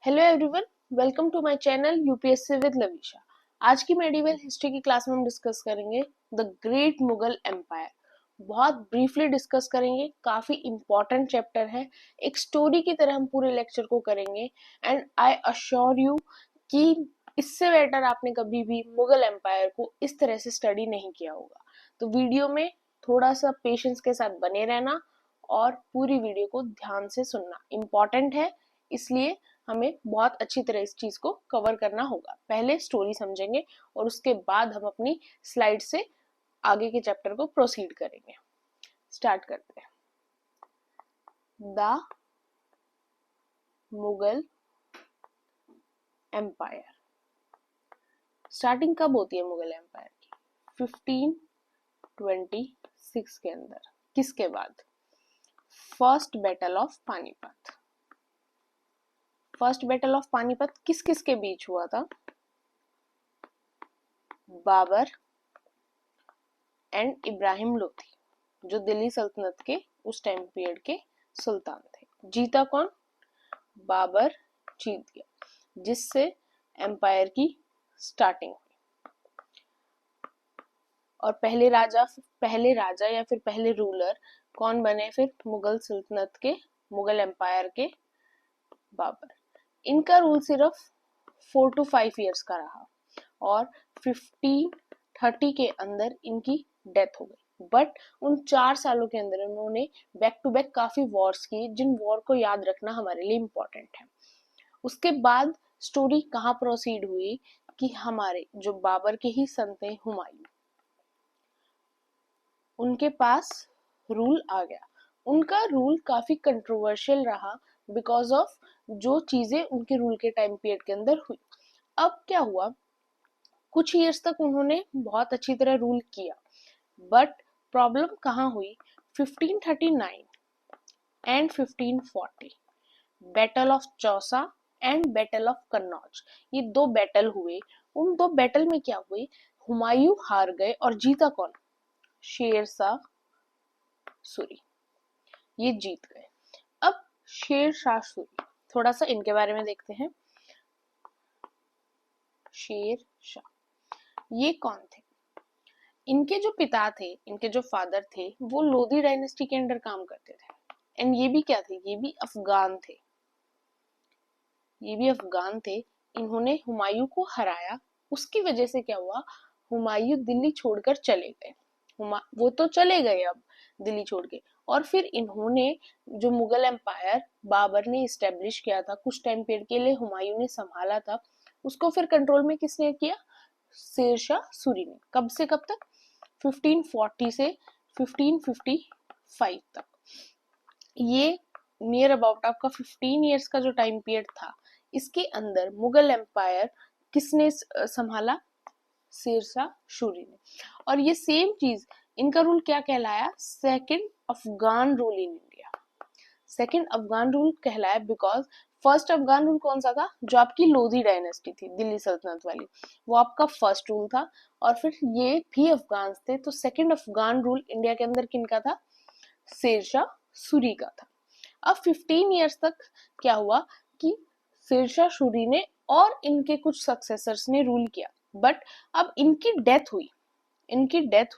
Hello everyone, welcome to my channel UPSC with Lavisha. आज की medieval history की class में हम डिस्कस करेंगे द ग्रेट मुगल एम्पायर। बहुत ब्रीफली डिस्कस करेंगे, काफी इंपॉर्टेंट चैप्टर है। एक स्टोरी की तरह हम पूरे लेक्चर को करेंगे एंड आई अश्योर यू कि इससे बेटर आपने कभी भी मुगल एम्पायर को इस तरह से स्टडी नहीं किया होगा। तो वीडियो में थोड़ा सा पेशेंस के साथ बने रहना और पूरी वीडियो को ध्यान से सुनना इम्पॉर्टेंट है, इसलिए हमें बहुत अच्छी तरह इस चीज को कवर करना होगा। पहले स्टोरी समझेंगे और उसके बाद हम अपनी स्लाइड से आगे के चैप्टर को प्रोसीड करेंगे। स्टार्ट करते हैं। The Mughal empire. स्टार्टिंग कब होती है मुगल एम्पायर की? 1526 के अंदर। किसके बाद? First battle of Panipat. First battle of Panipat किस किस के बीच हुआ था? बाबर एंड इब्राहिम लोधी, जो दिल्ली सल्तनत के उस टाइम पीरियड के सुल्तान थे। जीता कौन? बाबर जीत गया, जिससे एम्पायर की स्टार्टिंग हुई। और पहले राजा या फिर पहले रूलर कौन बने फिर मुगल सल्तनत के, मुगल एम्पायर के? बाबर। इनका रूल सिर्फ 4 to 5 ईयर्स का रहा और 1530 के अंदर इनकी डेथ हो गई। बट उन 4 सालों के अंदर उन्होंने बैक टू बैक काफी वॉर्स किए, जिन वॉर को याद रखना हमारे लिए इम्पोर्टेंट है। उसके बाद स्टोरी कहाँ प्रोसीड हुई कि हमारे जो बाबर के ही सन थे हुमायूं, उनके पास रूल आ गया। उनका रूल काफी कंट्रोवर्शियल रहा बिकॉज ऑफ जो चीजें उनके रूल के टाइम पीरियड के अंदर हुई। अब क्या हुआ, कुछ ईयर्स तक उन्होंने बहुत अच्छी तरह रूल किया, बट प्रॉब्लम कहाँ हुई? 1539 and 1540, battle of Chausa and battle of Kannauj, ये 2 बैटल हुए। उन 2 बैटल में क्या हुए? हुमायूं हार गए और जीता कौन? शेर शाह सूरी, ये जीत गए। अब शेर शाह सूरी, थोड़ा सा इनके बारे में देखते हैं। शेर शाह ये कौन थे? इनके जो पिता थे, इनके जो फादर थे, वो लोधी डायनेस्टी के अंडर काम करते थे। एंड ये भी क्या थे? ये भी अफगान थे। ये भी अफगान थे। इन्होंने हुमायूं को हराया। उसकी वजह से क्या हुआ? हुमायूं दिल्ली छोड़कर चले गए। वो तो चले गए अब दिल्ली छोड़ के, और फिर इन्होंने जो मुगल एम्पायर बाबर ने इस्टेब्लिश किया था, कुछ टाइम पीरियड के लिए हुमायूं ने संभाला था, उसको फिर कंट्रोल में किसने किया? शेरशाह सूरी ने। कब से कब तक? 1540 से 1555 तक। ये नियर अबाउट आपका 15 ईयर्स का जो टाइम पीरियड था, इसके अंदर मुगल एम्पायर किसने संभाला? शेरशाह सूरी ने। और ये सेम चीज, इनका रूल क्या कहलाया? Second Afghan rule in India. Second Afghan rule कहलाया बिकॉज फर्स्ट अफगान रूल कौन सा था? जो आपकी लोधी डायनेस्टी थी, दिल्ली सल्तनत वाली, वो आपका फर्स्ट रूल था। और फिर ये भी अफगान थे, तो सेकंड अफगान रूल इंडिया के अंदर किनका था? शेरशाह सूरी का था। अब 15 ईयर्स तक क्या हुआ कि शेरशाह सूरी ने और इनके कुछ सक्सेसर्स ने रूल किया, बट अब इनकी डेथ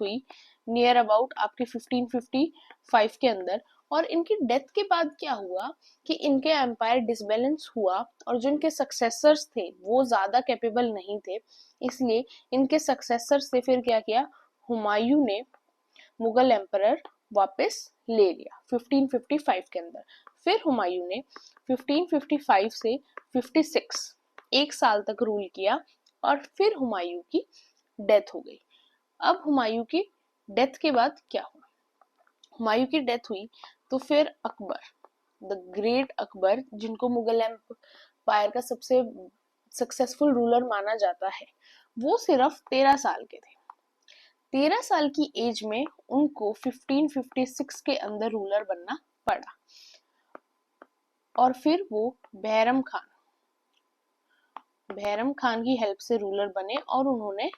हुई नियर अबाउट आपके 1555 के अंदर। और इनकी डेथ के बाद क्या हुआ कि इनके एम्पायर डिसबैलेंस हुआ और जो इनके सक्सेसर्स थे वो ज्यादा कैपेबल नहीं थे, इसलिए इनके सक्सेसर्स से फिर क्या किया? हुमायूं ने मुगल एम्परर वापस ले लिया 1555 के अंदर। फिर हुमायूं ने 1555 से 56 एक साल तक रूल किया और फिर हुमायूं की डेथ हो गई। अब हुमायूं की डेथ के बाद क्या हुआ? हुमायूं की डेथ हुई तो फिर अकबर, द ग्रेट अकबर, जिनको मुगल एम्पायर का सबसे सक्सेसफुल रूलर माना जाता है, वो सिर्फ 13 साल के थे। 13 साल की एज में उनको 1556 के अंदर रूलर बनना पड़ा। और फिर वो बहरम खान की हेल्प से रूलर बने और उन्होंने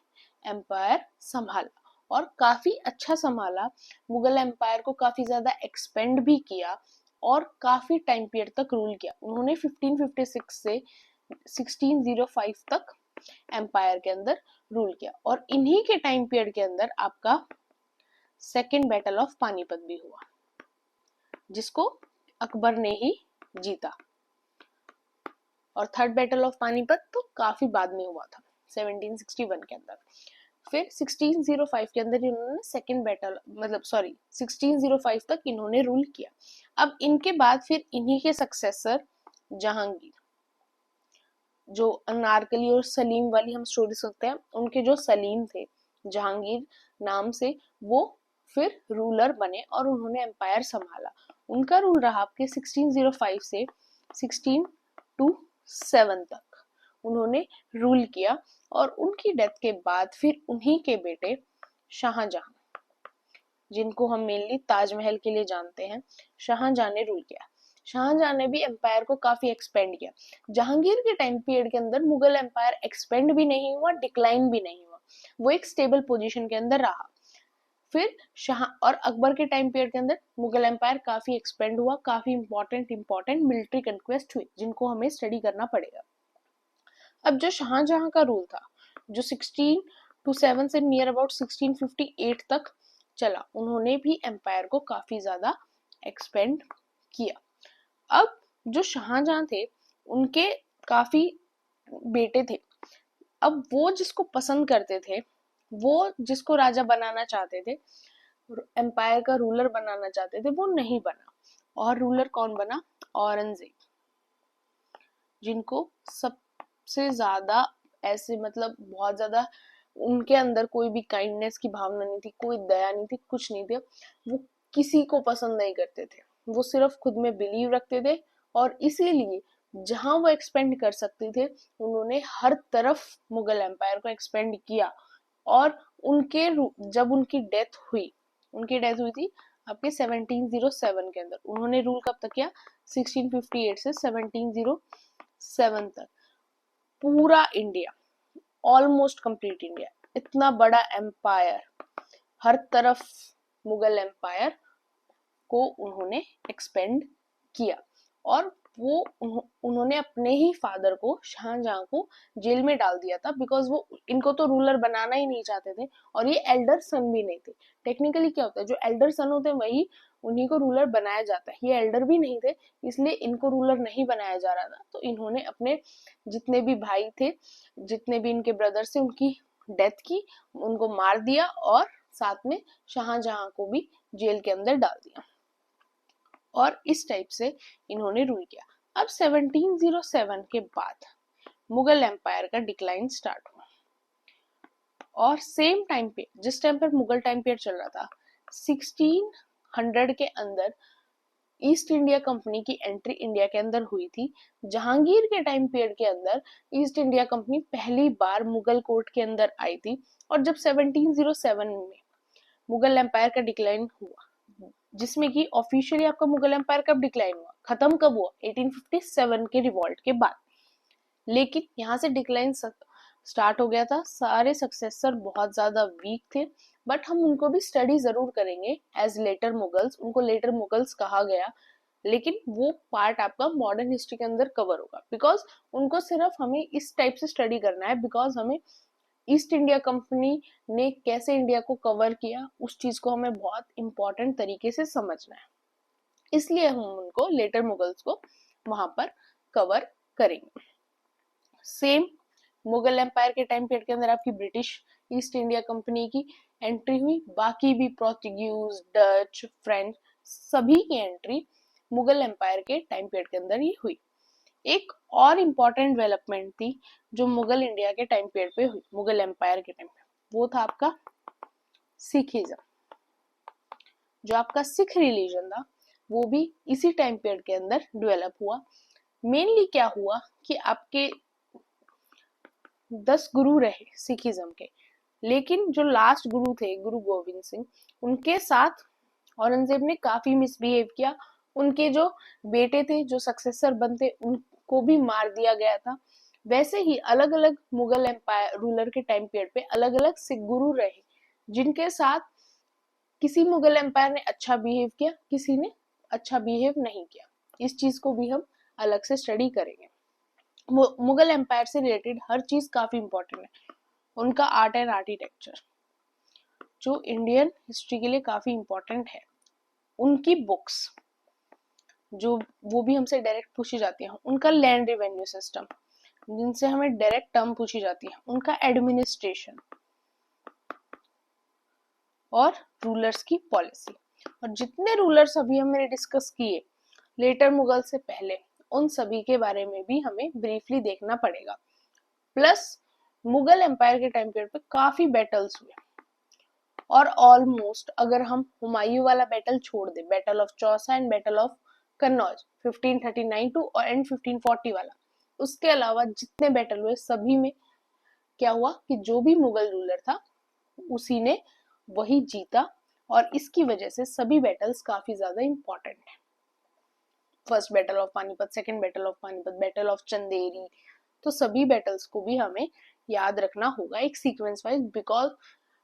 एम्पायर संभाला और काफी अच्छा संभाला। मुगल एम्पायर को काफी ज्यादा एक्सपेंड भी किया और काफी टाइम पीरियड तक रूल किया। उन्होंने 1556 से 1605 तक एम्पायर के अंदर रूल किया और इन्हीं के टाइम पीरियड के अंदर आपका सेकेंड बैटल ऑफ पानीपत भी हुआ, जिसको अकबर ने ही जीता। और थर्ड बैटल ऑफ पानीपत तो काफी बाद में हुआ था 1761 के अंदर। फिर 1605 के अंदर इन्होंने सेकेंड बैटल 1605 तक इन्होंने रूल किया। अब इनके बाद फिर इन्हीं के सक्सेसर जहांगीर, जो अनारकली और सलीम वाली हम स्टोरी सुनते हैं, उनके जो सलीम थे जहांगीर नाम से, वो फिर रूलर बने और उन्होंने एम्पायर संभाला। उनका रूल रहा आपके 1605 से 1627 तक उन्होंने रूल किया और उनकी डेथ के बाद फिर उन्हीं के बेटे शाहजहां, जिनको हम मेनली ताजमहल के लिए जानते हैं, शाहजहां ने रूल किया। शाहजहां ने भी एम्पायर को काफी एक्सपेंड किया। जहांगीर के टाइम पीरियड के अंदर मुगल एम्पायर एक्सपेंड भी नहीं हुआ, डिक्लाइन भी नहीं हुआ, वो एक स्टेबल पोजीशन के अंदर रहा। फिर शाह और अकबर के टाइम पीरियड के अंदर मुगल एम्पायर काफी एक्सपेंड हुआ, काफी इंपॉर्टेंट मिलिट्री कंक्वेस्ट हुई, जिनको हमें स्टडी करना पड़ेगा। अब जो शाहजहां का रूल था, जो 1627 से नियर अबाउट 1658 तक चला, उन्होंने भी एम्पायर को काफी ज्यादा एक्सपेंड किया। अब जो शाहजहां थे, उनके काफी बेटे थे। अब वो जिसको पसंद करते थे, वो जिसको राजा बनाना चाहते थे, एम्पायर का रूलर बनाना चाहते थे, वो नहीं बना। और रूलर कौन बना? औरंगजेब, जिनको सबसे ज्यादा ऐसे बहुत ज्यादा उनके अंदर कोई भी काइंडनेस की भावना नहीं थी, कोई दया नहीं थी, कुछ नहीं थे। वो किसी को पसंद नहीं करते थे, वो सिर्फ खुद में बिलीव रखते थे और इसीलिए जहां वो एक्सपेंड कर सकते थे, उन्होंने हर तरफ मुगल एम्पायर को एक्सपेंड किया। और उनके जब उनकी डेथ हुई थी आपके 1707 के अंदर। उन्होंने रूल कब तक किया? 1658 से 1707 तक। पूरा इंडिया, ऑलमोस्ट कंप्लीट इंडिया, इतना बड़ा एम्पायर, हर तरफ मुगल एम्पायर को उन्होंने एक्सपेंड किया। और वो उन्होंने अपने ही फादर को, शाहजहां को, जेल में डाल दिया था, बिकॉज वो इनको तो रूलर बनाना ही नहीं चाहते थे और ये एल्डर सन भी नहीं थे। टेक्निकली क्या होता है, जो एल्डर सन होते हैं वही उन्हीं को रूलर बनाया जाता है। ये एल्डर भी नहीं थे, इसलिए इनको रूलर नहीं बनाया जा रहा था। तो इन्होंने अपने जितने भी भाई थे, जितने भी इनके ब्रदर्स थे, उनकी डेथ की, उनको मार दिया और साथ में शाहजहां को भी जेल के अंदर डाल दिया। और इस टाइप से इन्होंने रूल किया। अब 1707 के बाद मुगल एम्पायर का डिक्लाइन स्टार्ट हुआ और सेम टाइम पे, जिस टाइम पर मुगल टाइम पीरियड चल रहा था, 1600 के अंदर ईस्ट इंडिया कंपनी की एंट्री इंडिया के अंदर हुई थी। जहांगीर के टाइम पीरियड के अंदर ईस्ट इंडिया कंपनी पहली बार मुगल कोर्ट के अंदर आई थी। और जब 1707 में मुगल एम्पायर का डिक्लाइन हुआ, जिसमें कि ऑफिशियली आपका मुगल एम्पायर कब डिक्लाइन हुआ, खत्म कब हुआ? 1857 के रिवॉल्ट के बाद। लेकिन यहाँ से डिक्लाइन स्टार्ट हो गया था। सारे सक्सेसर बहुत ज्यादा वीक थे, बट हम उनको भी स्टडी जरूर करेंगे एज लेटर मुगल्स। उनको लेटर मुगल्स कहा गया, लेकिन वो पार्ट आपका मॉडर्न हिस्ट्री के अंदर कवर होगा, बिकॉज उनको सिर्फ हमें इस टाइप से स्टडी करना है, बिकॉज हमें ईस्ट इंडिया कंपनी ने कैसे इंडिया को कवर किया, उस चीज को हमें बहुत इंपॉर्टेंट तरीके से समझना है। इसलिए हम उनको, लेटर मुगल्स को, वहां पर कवर करेंगे। सेम मुगल एम्पायर के टाइम पीरियड के अंदर आपकी ब्रिटिश ईस्ट इंडिया कंपनी की एंट्री हुई। बाकी भी पोर्चुगीज, डच, फ्रेंच, सभी की एंट्री मुगल एम्पायर के टाइम पीरियड के अंदर ही हुई। एक और इम्पोर्टेंट डेवलपमेंट थी जो मुगल इंडिया के टाइम पीरियड पे हुई, मुगल एम्पायर के टाइम पे, वो था आपका सिखिज्म। जो आपका सिख रिलीजन था, वो भी इसी टाइम पीरियड के अंदर डेवलप हुआ। मेनली क्या हुआ कि आपके 10 गुरु रहे सिखिज्म के, लेकिन जो लास्ट गुरु थे, गुरु गोविंद सिंह, उनके साथ औरंगजेब ने काफी मिसबिहेव किया। उनके जो बेटे थे, जो सक्सेसर बनते, उनको भी मार दिया गया था। वैसे ही अलग अलग मुगल एम्पायर रूलर के टाइम पीरियड पे अलग अलग सिख गुरु रहे, जिनके साथ किसी मुगल एम्पायर ने अच्छा बिहेव किया, किसी ने अच्छा बिहेव नहीं किया। इस चीज को भी हम अलग से स्टडी करेंगे। मुगल एम्पायर से रिलेटेड हर चीज काफी इंपॉर्टेंट है। उनका आर्ट एंड आर्किटेक्चर जो इंडियन हिस्ट्री के लिए काफी इंपॉर्टेंट है, उनकी बुक्स जो वो भी हमसे डायरेक्ट पूछी जाती है, उनका लैंड रेवेन्यू सिस्टम जिनसे हमें डायरेक्ट टर्म पूछी जाती है, उनका एडमिनिस्ट्रेशन और रूलर्स की पॉलिसी। और जितने रूलर्स अभी हमने डिस्कस किए लेटर मुगल से पहले, उन सभी के बारे में भी हमें ब्रीफली देखना पड़ेगा। प्लस मुगल एम्पायर के टाइम पीरियड पे काफी बैटल्स हुए और ऑलमोस्ट अगर हम हुमायूं वाला बैटल छोड़ दे, battle of Chausa and battle of Kannauj 1539 to and 1540 वाला, उसके अलावा जितने बैटल हुए सभी में क्या हुआ कि जो भी मुगल रूलर था उसी ने वही जीता। और इसकी वजह से सभी बैटल्स काफी ज्यादा इंपॉर्टेंट है। First battle of Panipat, second battle of Panipat, battle of Chanderi, तो सभी बैटल्स को भी हमें याद रखना होगा एक सीक्वेंस वाइज, बिकॉज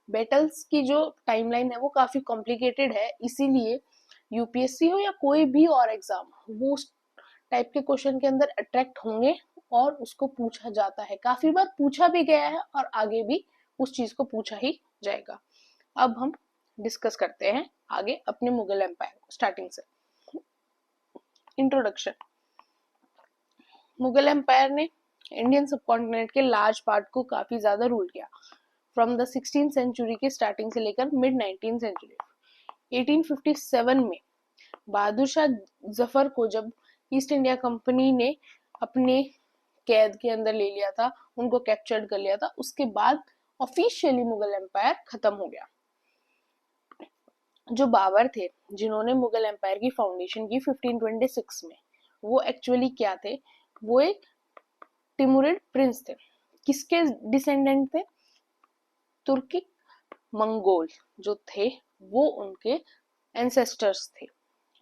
बैटल्स की जो टाइमलाइन है वो काफी कॉम्प्लिकेटेड है। इसीलिए यूपीएससी हो या कोई भी और एग्जाम हो, वो उस टाइप के क्वेश्चन के अंदर अट्रैक्ट होंगे और उसको पूछा जाता है, काफी बार पूछा भी गया है और आगे भी उस चीज को पूछा ही जाएगा। अब हम डिस्कस करते हैं आगे अपने मुगल एम्पायर को स्टार्टिंग से। इंट्रोडक्शन। मुगल एम्पायर ने इंडियन सबकॉन्टिनेंट के लार्ज पार्ट को काफी ज्यादा रूल किया, फ्रॉम द 16th सेंचुरी के स्टार्टिंग से लेकर मिड 19th सेंचुरी। 1857 में बहादुर शाह जफर को जब ईस्ट इंडिया कंपनी ने अपने कैद के अंदर ले लिया था, उनको कैप्चर्ड कर लिया था, उसके बाद ऑफिशियली मुगल एम्पायर खत्म हो गया। जो बाबर थे जिन्होंने मुगल एम्पायर की फाउंडेशन की 1526 में, वो एक्चुअली क्या थे, वो एक टिमुरिड प्रिंस थे। किसके डिसेंडेंट थे? तुर्की मंगोल जो थे वो उनके एंसेस्टर्स थे।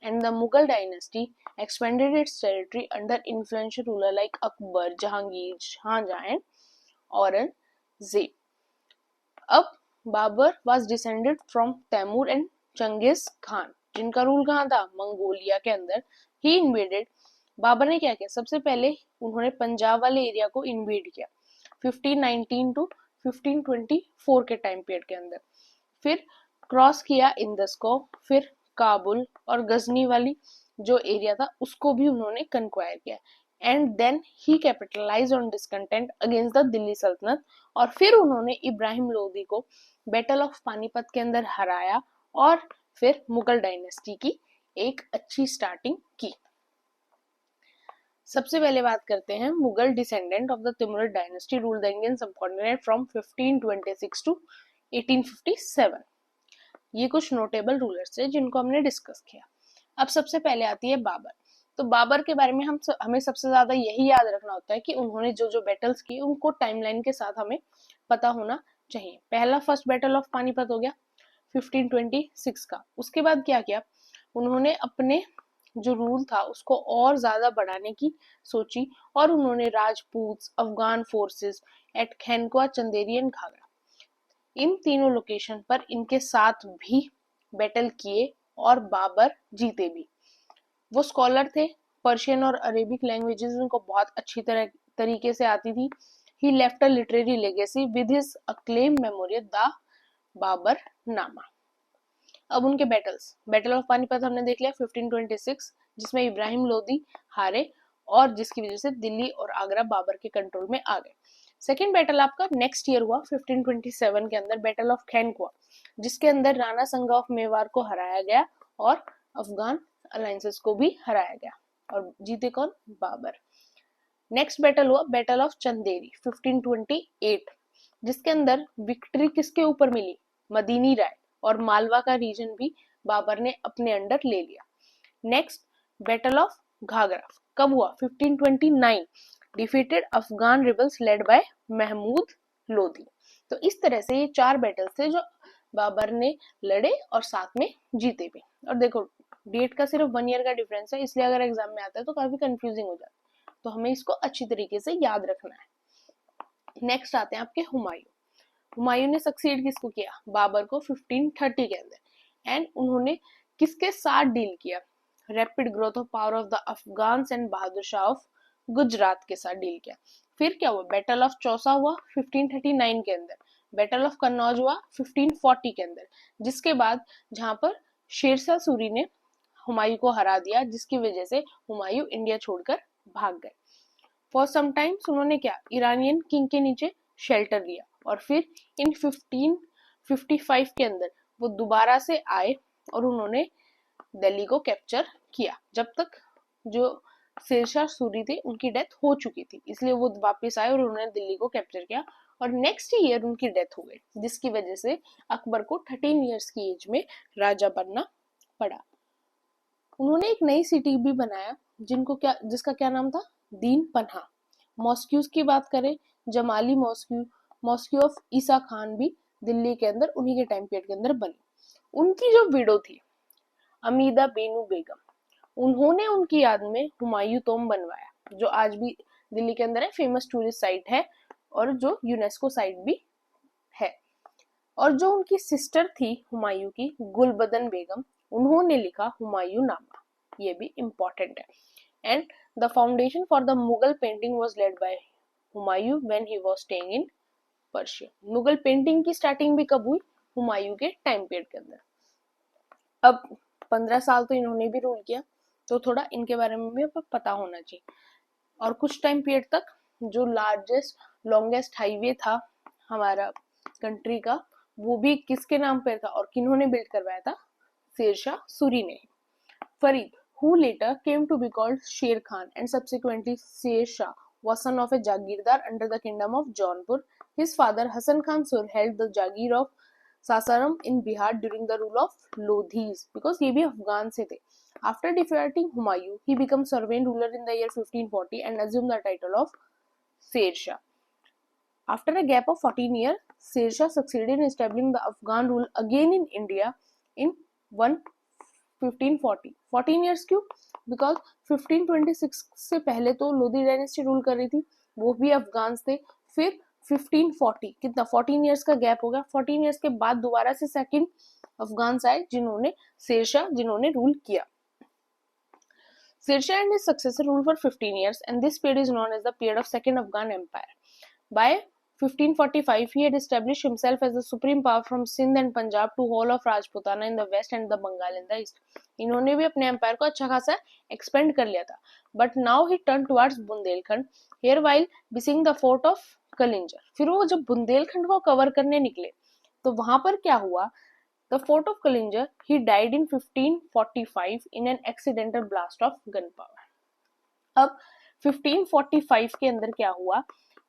And the Mughal dynasty expanded its territory under influential ruler like Akbar, Jahangir, Shahjahan and Aurangzeb. अब Babur was descended from Taimur and Genghis Khan, जिनका रूल कहाँ था? मंगोलिया के अंदर। He invaded, बाबर ने क्या किया? सबसे पहले उन्होंने पंजाब वाले एरिया को इन्वेड किया 1519 टू 1524 के टाइम पीरियड के अंदर। फिर क्रॉस किया इंदस को, फिर काबुल और गजनी वाली जो एरिया था उसको भी उन्होंने कंक्वायर किया। And then he capitalise on discontent against the Delhi Sultanate, और फिर उन्होंने इब्राहिम लोदी को बैटल ऑफ पानीपत के अंदर हराया और फिर मुगल डायनेस्टी की एक अच्छी स्टार्टिंग की। सबसे पहले बात करते हैं Mughal descendant of the Timurid dynasty rule the Indian subcontinent from 1526 to 1857। ये कुछ नोटेबल रूलर्स थे जिनको हमने डिस्कस किया। अब सबसे पहले आती है बाबर। तो बाबर के बारे में हमें सबसे ज्यादा यही याद रखना होता है कि उन्होंने जो जो बैटल्स किए उनको टाइमलाइन के साथ हमें पता होना चाहिए। पहला फर्स्ट बैटल ऑफ पानीपत हो गया 1526 का। उसके बाद क्या किया उन्होंने, अपने जो रूल था उसको और ज्यादा बढ़ाने की सोची और उन्होंने Rajput Afghan forces at Khanwa, Chanderi and Ghaghra, इन तीनों लोकेशन पर इनके साथ भी बैटल किए और बाबर जीते भी। वो स्कॉलर थे, पर्शियन और अरेबिक लैंग्वेजेस उनको बहुत अच्छी तरीके से आती थी। He left a literary legacy with his acclaim memorial the Baburnama. अब उनके बैटल्स, बैटल ऑफ पानीपत हमने देख लिया 1526 जिसमें इब्राहिम लोदी हारे और जिसकी वजह से दिल्ली और आगरा बाबर के कंट्रोल में आ गए। सेकेंड बैटल आपका नेक्स्ट ईयर हुआ 1527 के अंदर, बैटल ऑफ खैनकुआ, जिसके अंदर राणा संगा ऑफ मेवाड़ को हराया गया और अफगान अलायंसेस को भी हराया गया और जीते कौन? बाबर। नेक्स्ट बैटल हुआ बैटल ऑफ चंदेरी 1528, जिसके अंदर विक्ट्री किसके ऊपर मिली? मदीनी राय, और मालवा का रीजन भी बाबर ने अपने अंडर ले लिया। नेक्स्ट बैटल ऑफ घाघरा कब हुआ? 1529, defeated Afghan rebels led by Mahmud Lodi. तो इस तरह से ये चार बैटल्स थे जो बाबर ने लड़े और साथ में जीते भी। और देखो डेट का सिर्फ 1 ईयर का डिफरेंस है, इसलिए अगर एग्जाम में आता है तो काफी कंफ्यूजिंग हो जाता है, तो हमें इसको अच्छी तरीके से याद रखना है। नेक्स्ट आते हैं आपके हुमायूं। हुमायूं ने सक्सीड किसको किया? बाबर को 1530 के अंदर। एंड उन्होंने किसके साथ डील किया? Rapid growth of power of the Afghans and Bahadur Shah of Gujarat के साथ डील किया। फिर क्या हुआ, बैटल ऑफ चौसा हुआ 1539 के अंदर, बैटल ऑफ कन्नौज हुआ 1540 के अंदर, जिसके बाद जहां पर शेरशाह सूरी ने हुमायूं को हरा दिया, जिसकी वजह से हुमायूं इंडिया छोड़कर भाग गए। फॉर सम टाइम्स उन्होंने क्या, ईरानियन किंग के नीचे शेल्टर लिया, और फिर इन 1555 के अंदर वो दोबारा से आए और उन्होंने दिल्ली को कैप्चर किया, जब तक जो शेरशाह सूरी थे उनकी डेथ हो चुकी थी, इसलिए वो वापस आए और उन्होंने दिल्ली को कैप्चर किया, और नेक्स्ट ईयर उनकी डेथ हो गई, जिसकी वजह से अकबर को 13 इयर्स की एज में राजा बनना पड़ा। उन्होंने एक नई सिटी भी बनाया जिसका क्या नाम था, दीन पन्हा। मॉस्क्यूज की बात करें, जमाली मॉस्क्यू ऑफ ईसा खान भी दिल्ली के अंदर उन्हीं के टाइम पीरियड के अंदर बनी। उनकी जो विडो थी अमीदा बेनू बेगम, उन्होंने उनकी याद में हुमायूं टॉम्ब बनवाया, जो आज भी दिल्ली के अंदर है, फेमस टूरिस्ट साइट है और जो यूनेस्को साइट भी है। और जो उनकी सिस्टर थी हुमायूं की, गुलबदन बेगम, उन्होंने लिखा हुमायूं नामा, ये भी इम्पोर्टेंट है। And the foundation for the Mughal painting was led by Humayun when he was staying in Persia. Mughal painting की स्टार्टिंग भी कब हुई, हुमायूं के टाइम पीरियड के अंदर। अब 15 साल तो इन्होंने भी रूल किया, तो थोड़ा इनके बारे में भी पता होना चाहिए। और कुछ टाइम पीरियड तक जो लार्जेस्ट लॉन्गेस्ट हाईवे था हमारा कंट्री का, वो भी किसके नाम पर था और किन्होंने बिल्ड करवाया था, शेरशाह सूरी ने। Farid, who later came to be called Sher Khan and subsequently Sher Shah, was son of a Jagirdar under the kingdom of Jaunpur. His father Hasan Khan Sur held the Jagir of Sasaram in Bihar during the rule of Lodhis, because ये भी अफगान से थे। After defeating Humayun, he became sovereign ruler in the year 1540 and assumed the title of Sher Shah. After a gap of 14 years, Sher Shah succeeded in establishing the Afghan rule again in India in 1540। 14 years क्यों, because 1526 से पहले तो Lodhi dynasty rule कर रही थी, वो भी अफगान थे। फिर 1540, कितना 14 इयर्स का गैप हो गया। 14 इयर्स के बाद दोबारा से सेकंड अफगान आए, जिन्होंने रूल किया। Sher Shah and his successor ruled for 15 years, and this period is known as the period of Second Afghan Empire. By 1545, he had established himself as the supreme power from Sindh and Punjab to whole of Rajputana in the west and the Bengal in the east. इन्होंने भी अपने empire को अच्छा खासा expand कर लिया था, but now he turn towards Bundelkhand here while besieging the fort of Kalinjar. फिर वो जब बुंदेलखंड को कवर करने निकले तो वहां पर क्या हुआ, the fort of Kalinjar, he died in 1545 in an accidental blast of gun power. अब 1545 के अंदर क्या हुआ,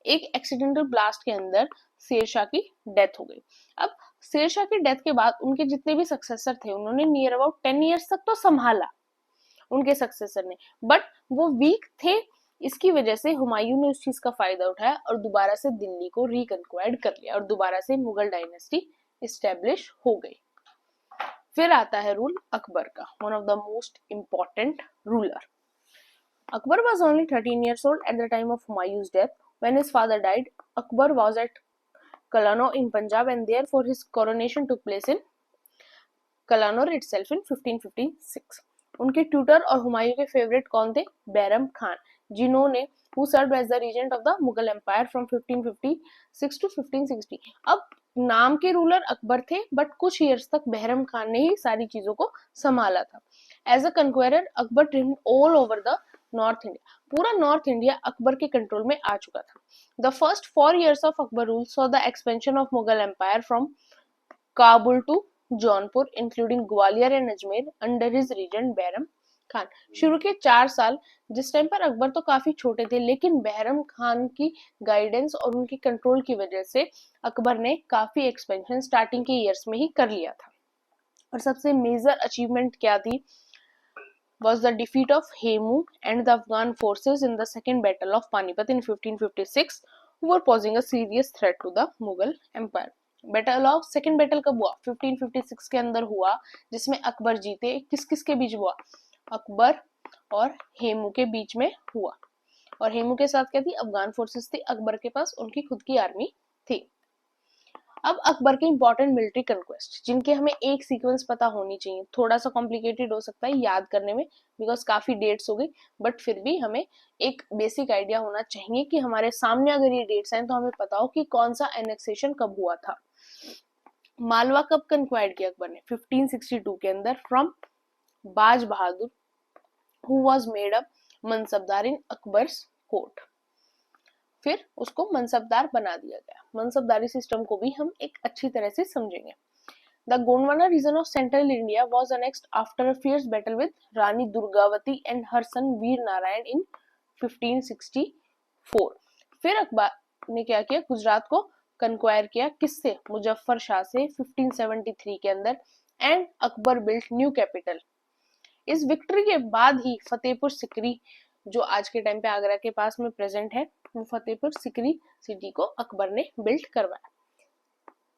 एक एक्सीडेंटल ब्लास्ट के अंदर शेरशाह की डेथ हो गई। अब शेरशाह की डेथ के बाद उनके जितने भी सक्सेसर थे, उन्होंने नियर अबाउट 10 इयर्स तक तो संभाला उनके सक्सेसर ने, बट वो वीक थे। इसकी वजह से हुमायूं ने उस चीज का फायदा उठाया और दोबारा से दिल्ली को रिकंक्वायर्ड कर लिया और दोबारा से मुगल डायनेस्टी एस्टेब्लिश हो गई। फिर आता है रूल अकबर का, one of the most important ruler. Akbar was only 13 years old at the time of Humayun's death. When his father died, Akbar was at Kalano in Punjab, and therefore his coronation took place in Kalanur itself in 1556. उनके tutor और हुमायूं के favourite कौन थे, बैरम खान, जिन्होंने who served as the regent of the Mughal Empire from 1556 to 1560. अब नाम के ruler Akbar थे, बट कुछ ईयर्स तक बहरम खान ने ही सारी चीजों को संभाला था। As a conqueror, Akbar travelled all over the North India. पूरा नॉर्थ इंडिया अकबर के कंट्रोल में आ चुका था। The first 4 years of Akbar rule saw the expansion of Mughal empire from Kabul to Jaunpur including Gwalior and Ajmer under his regent Bairam Khan. शुरू के 4 साल, जिस टाइम पर अकबर तो काफी छोटे थे, लेकिन बैरम खान की गाइडेंस और उनकी कंट्रोल की वजह से अकबर ने काफी एक्सपेंशन स्टार्टिंग के ईयर्स में ही कर लिया था। और सबसे मेजर अचीवमेंट क्या थी, was the defeat of Hemu and the Afghan forces in the second battle of Panipat in 1556, who were posing a serious threat to the Mughal Empire. Second battle कब हुआ, 1556 के अंदर हुआ, जिसमें अकबर जीते। किस किस के बीच हुआ, अकबर और हेमू के बीच में हुआ। और हेमू के साथ क्या थी, अफगान फोर्सेस थी, अकबर के पास उनकी खुद की आर्मी थी। अब अकबर के इंपॉर्टेंट मिलिट्री कंक्वेस्ट जिनके हमें एक सीक्वेंस पता होनी चाहिए, थोड़ा सा कॉम्प्लिकेटेड हो सकता है याद करने में बिकॉज काफी डेट्स हो गई, बट फिर भी हमें एक बेसिक आइडिया होना चाहिए कि हमारे सामने अगर ये डेट्स हैं तो हमें पता हो कि कौन सा एनेक्सेशन कब हुआ था। मालवा कब कंक्वायर्ड किया अकबर ने? 1562 के अंदर from Baz Bahadur who was made up mansabdar in Akbar's court. फिर उसको मनसबदार बना दिया गया। मनसबदारी सिस्टम को भी हम एक अच्छी तरह से समझेंगे। The Gondwana region of central India was annexed after a fierce battle with Rani Durgavati and her son Veer Narayan in 1564. फिर अकबर ने क्या किया? गुजरात को कंक्वायर किया। किससे? मुजफ्फर शाह से 1573 के अंदर, and Akbar built new capital. इस विक्ट्री के बाद ही फतेहपुर सिकरी जो आज के टाइम पे आगरा के पास में प्रेजेंट है, वो फतेहपुर सिकरी सिटी को अकबर ने बिल्ड करवाया।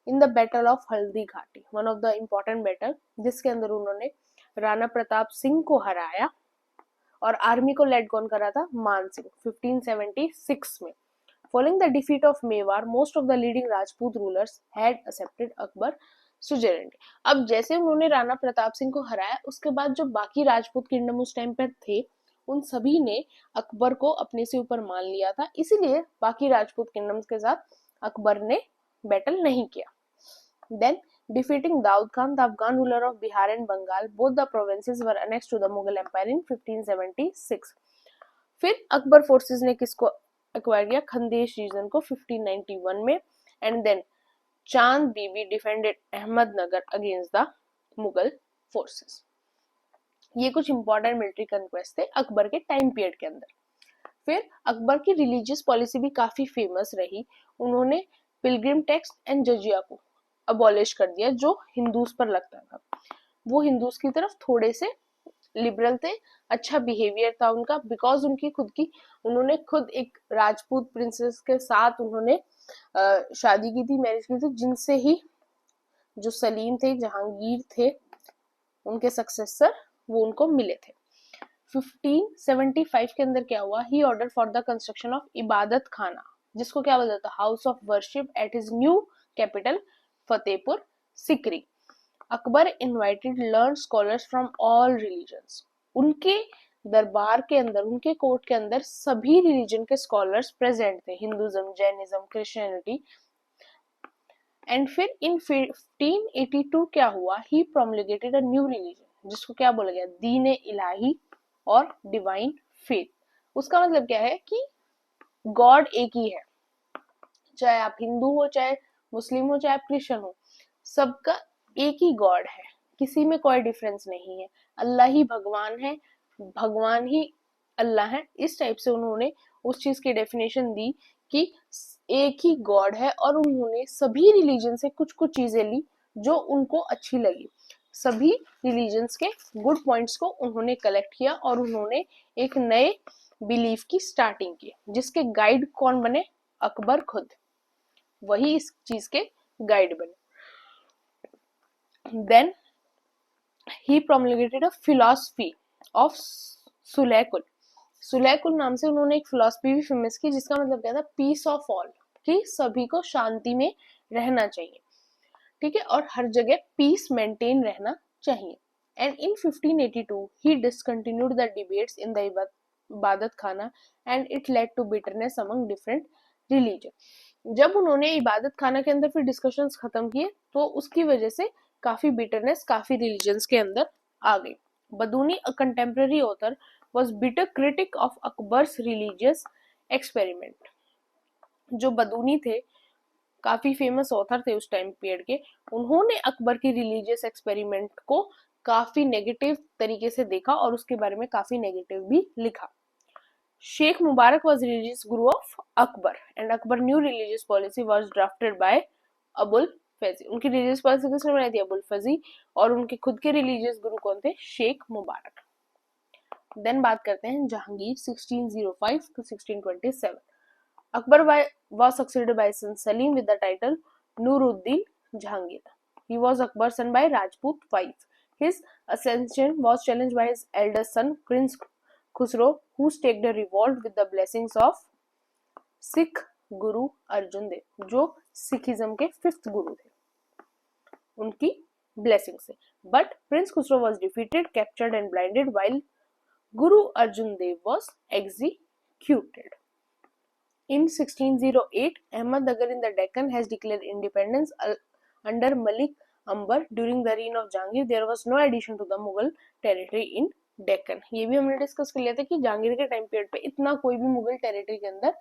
In the battle of Haldi Ghati, one of the important battle जिसके अंदर उन्होंने राणा प्रताप सिंह को हराया, और आर्मी को लेड कौन करा था? मान सिंह, 1576 में। Following the defeat of Mewar, most of the leading Rajput rulers had accepted Akbar suzerainty. अब जैसे उन्होंने राणा प्रताप सिंह को हराया, उसके बाद जो बाकी राजपूत किंगडम उस टाइम पर थे, उन सभी ने अकबर को अपने से ऊपर मान लिया था, इसीलिए बाकी राजपूत किंगडम्स के साथ अकबर ने बैटल नहीं किया। Then, defeating Daud Khan, the Afghan ruler of Bihar and Bengal, both the provinces were annexed to the Mughal Empire in 1576. फिर अकबर फोर्सेस ने किसको एक्वायर किया? खंदेश रीजन को 1591 में, and then Chand Bibi defended Ahmednagar against the Mughal forces. ये कुछ इंपॉर्टेंट मिलिट्री कंक्वेस्ट थे अकबर के टाइम पीरियड के अंदर। फिर अकबर की रिलीजियस पॉलिसी भी काफी फेमस रही। उन्होंने पिलग्रिम टैक्स एंड जजिया को अबॉलिश कर दिया जो हिंदूज पर लगता था। वो हिंदूज की तरफ थोड़े से लिबरल थे, अच्छा बिहेवियर था उनका, बिकॉज उन्होंने खुद एक राजपूत प्रिंसेस के साथ उन्होंने शादी की थी, मैरिज की थी, जिनसे ही जो सलीम थे, जहांगीर थे, उनके सक्सेसर वो उनको मिले थे। 1575 के अंदर क्या हुआ? He order for the construction of Ibadat Khana, जिसको क्या बोलता था? House of worship at his new capital Fatehpur Sikri. Akbar invited learn scholars from all religions. उनके दरबार के अंदर, उनके कोर्ट के अंदर सभी रिलीजन के स्कॉलर्स प्रेजेंट थे, हिंदुज्म, जैनिज्म, क्रिश्चियनिटी। एंड फिर इन 1582 क्या हुआ? ही प्रोमलगेटेड अ न्यू रिलीजन, जिसको क्या बोला गया? दीन इलाही और डिवाइन फेथ। उसका मतलब क्या है कि गॉड एक ही है, चाहे आप हिंदू हो, चाहे मुस्लिम हो, चाहे आप क्रिश्चियन हो, सबका एक ही गॉड है, किसी में कोई डिफरेंस नहीं है, अल्लाह ही भगवान है, भगवान ही अल्लाह है। इस टाइप से उन्होंने उस चीज की डेफिनेशन दी कि एक ही गॉड है, और उन्होंने सभी रिलीजन से कुछ कुछ चीजें ली जो उनको अच्छी लगी। सभी रिलीजन्स के गुड पॉइंट्स को उन्होंने कलेक्ट किया और उन्होंने एक नए बिलीफ की स्टार्टिंग की, जिसके गाइड कौन बने? अकबर खुद, वही इस चीज के गाइड बने। Then he promulgated a philosophy of सुलेकुल। सुलेकुल नाम से उन्होंने एक फिलोसफी भी फेमस की, जिसका मतलब क्या था? पीस ऑफ ऑल, कि सभी को शांति में रहना चाहिए, ठीक है, और हर जगह पीस मेंटेन रहना चाहिए। And in 1582 he discontinued the debates in the इबादत खाना and it led to bitterness among different religion। जब उन्होंने इबादत खाना के अंदर फिर डिस्कशंस खत्म किए, तो उसकी वजह से काफी बिटरनेस काफी रिलीजन्स के अंदर आ गई। Badauni, a contemporary author, was bitter critic of Akbar's religious experiment। जो बदूनी थे, काफी फेमस ऑथर थे उस टाइम पीरियड के, उन्होंने अकबर की रिलीजियस एक्सपेरिमेंट को काफी नेगेटिव तरीके से देखा और उसके बारे में काफी नेगेटिव भी लिखा। शेख मुबारक was religious guru of Akbar and Akbar new religious policy was drafted by Abul Faizi. उनकी रिलीजियस पॉलिसी किसने बनाई थी? अबुल फैजी। और उनके खुद के रिलीजियस गुरु कौन थे? शेख मुबारक। देन बात करते हैं Jahangir 1605 to 1627। Akbar was succeeded by son Salim with the title Nuruddin Jahangir. He was Akbar's son by Rajput wife. His ascension was challenged by his eldest son Prince Khusro, who staged a revolt with the blessings of Sikh गुरु अर्जुन देव, जो Sikhism के 5th गुरु थे, उनकी blessing से। But Prince Khusro was defeated, captured and blinded while Guru Arjun Dev was executed. In 1608, Ahmednagar in the Deccan has declared independence under Malik Ambar. During the reign of Jahangir, there was no addition to the Mughal territory in Deccan. ये भी हमने discuss कर लिया था कि जहांगीर के time period पे इतना कोई भी मुगल टेरिटरी के अंदर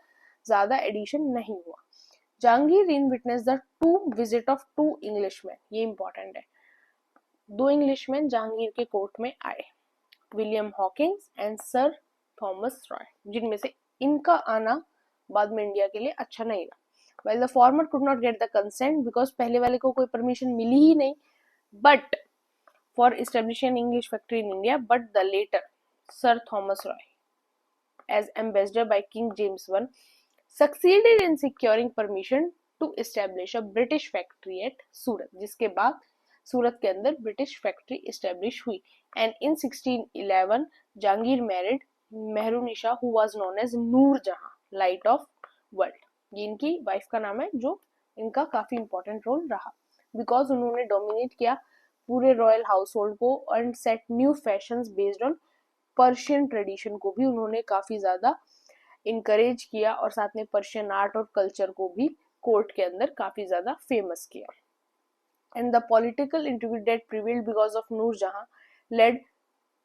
ज्यादा एडिशन नहीं हुआ। Jahangir reign witnessed the visit of 2 Englishmen. ये इंपॉर्टेंट है, 2 इंग्लिशमैन जहांगीर के कोर्ट में आए, William Hawkins and sir Thomas Roy, जिनमें से इनका आना बाद में इंडिया के लिए अच्छा नहीं रहा। While the former could not get the consent because पहले वाले को कोई परमिशन मिली ही नहीं, but for establishing an English factory in India, but the later Sir Thomas Roy, as ambassador by King James I, succeeded in securing permission to establish a British factory at सूरत, जिसके बाद सूरत के अंदर British factory establish हुई। And in 1611 Jahangir married Mehrunnisa who was known as Nur Jahan, light of world. ये इनकी wife का नाम है, जो इनका काफी इंपॉर्टेंट रोल रहा, बिकॉज उन्होंने डोमिनेट किया पूरे रॉयल हाउस होल्ड को and set new fashions based on Persian tradition को भी उन्होंने काफी ज्यादा इनकरेज किया, और साथ में पर्शियन आर्ट और कल्चर को भी कोर्ट के अंदर काफी ज्यादा फेमस किया। And the political intrigue that prevailed because of Nur Jahan led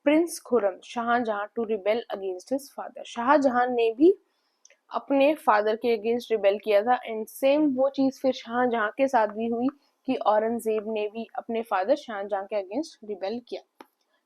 prince Khurram Shahjahan to rebel against his father. Shahjahan ने भी अपने फादर के अगेंस्ट रिबेल किया था, एंड सेम वो चीज फिर शाहजहां के साथ भी हुई कि औरंगजेब ने भी अपने फादर शाहजहां के अगेंस्ट रिबेल किया।